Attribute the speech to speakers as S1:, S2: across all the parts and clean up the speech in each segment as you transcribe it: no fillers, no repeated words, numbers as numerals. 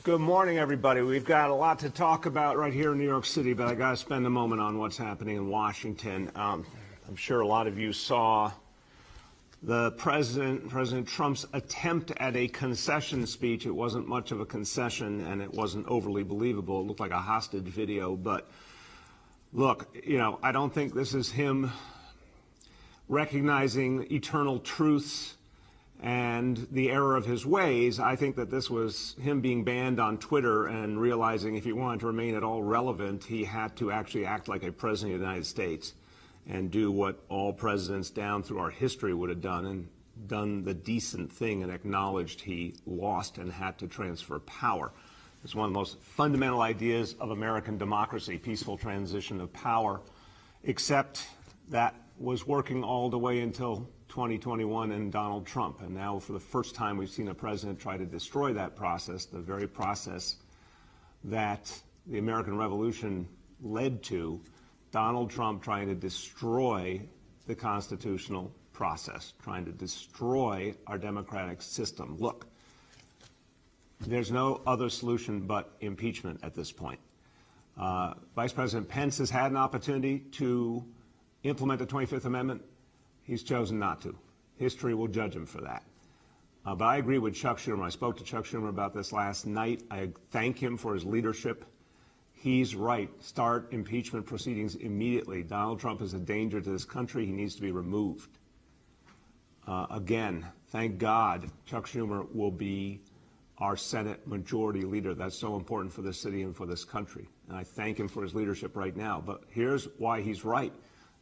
S1: Good morning, everybody. We've got a lot to talk about right here in New York City, but I got to spend a moment on what's happening in Washington. I'm sure a lot of you saw the President Trump's attempt at a concession speech. It wasn't much of a concession, and it wasn't overly believable. It looked like a hostage video. But look, I don't think this is him recognizing eternal truths and the error of his ways. I think that this was him being banned on Twitter and realizing if he wanted to remain at all relevant, he had to actually act like a president of the United States and do what all presidents down through our history would have done, and done the decent thing and acknowledged he lost and had to transfer power. It's one of the most fundamental ideas of American democracy, peaceful transition of power, except that was working all the way until 2021 and Donald Trump. And now for the first time we've seen a president try to destroy that process, the very process that the American Revolution led to. Donald Trump trying to destroy the constitutional process, trying to destroy our democratic system. Look, there's no other solution but impeachment at this point. Vice President Pence has had an opportunity to implement the 25th Amendment. He's chosen not to. History will judge him for that. But I agree with Chuck Schumer. I spoke to Chuck Schumer about this last night. I thank him for his leadership. He's right. Start impeachment proceedings immediately. Donald Trump is a danger to this country. He needs to be removed. Again, thank God Chuck Schumer will be our Senate Majority Leader. That's so important for this city and for this country. And I thank him for his leadership right now. But here's why he's right.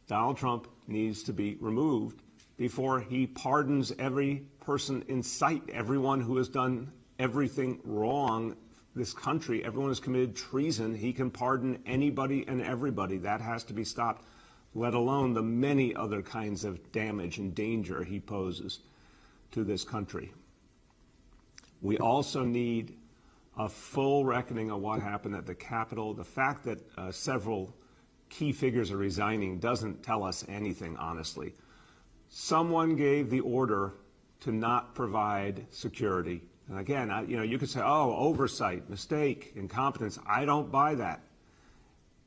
S1: Donald Trump needs to be removed before he pardons every person in sight, everyone who has done everything wrong. This country, everyone who's committed treason, he can pardon anybody and everybody. That has to be stopped, let alone the many other kinds of damage and danger he poses to this country. We also need a full reckoning of what happened at the Capitol. The fact that several key figures are resigning doesn't tell us anything, honestly. Someone gave the order to not provide security. And again, you could say, oh, oversight, mistake, incompetence. I don't buy that.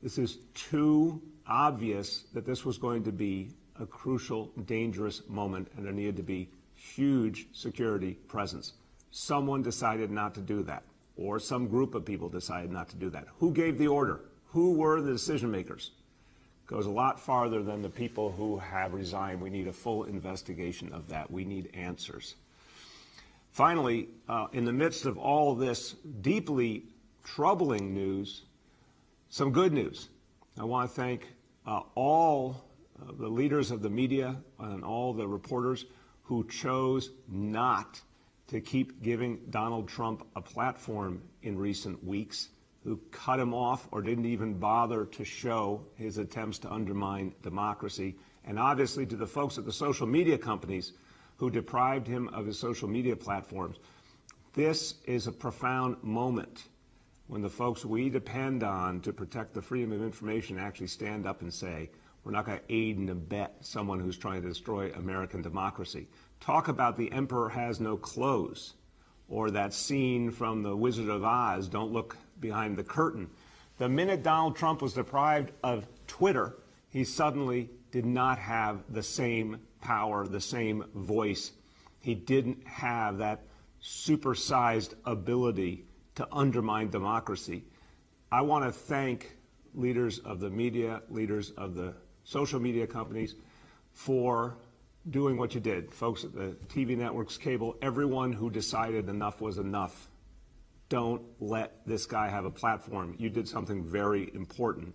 S1: This is too obvious that this was going to be a crucial, dangerous moment, and there needed to be huge security presence. Someone decided not to do that, or some group of people decided not to do that. Who gave the order? Who were the decision makers? Goes a lot farther than the people who have resigned. We need a full investigation of that. We need answers. Finally, in the midst of all this deeply troubling news, some good news. I want to thank all the leaders of the media and all the reporters who chose not to keep giving Donald Trump a platform in recent weeks, who cut him off or didn't even bother to show his attempts to undermine democracy. And obviously to the folks at the social media companies who deprived him of his social media platforms. This is a profound moment when the folks we depend on to protect the freedom of information actually stand up and say, we're not going to aid and abet someone who's trying to destroy American democracy. Talk about the emperor has no clothes, or that scene from The Wizard of Oz, don't look behind the curtain. The minute Donald Trump was deprived of Twitter, he suddenly did not have the same power, the same voice. He didn't have that supersized ability to undermine democracy. I want to thank leaders of the media, leaders of the social media companies for doing what you did. Folks at the TV networks, cable, everyone who decided enough was enough. Don't let this guy have a platform. You did something very important.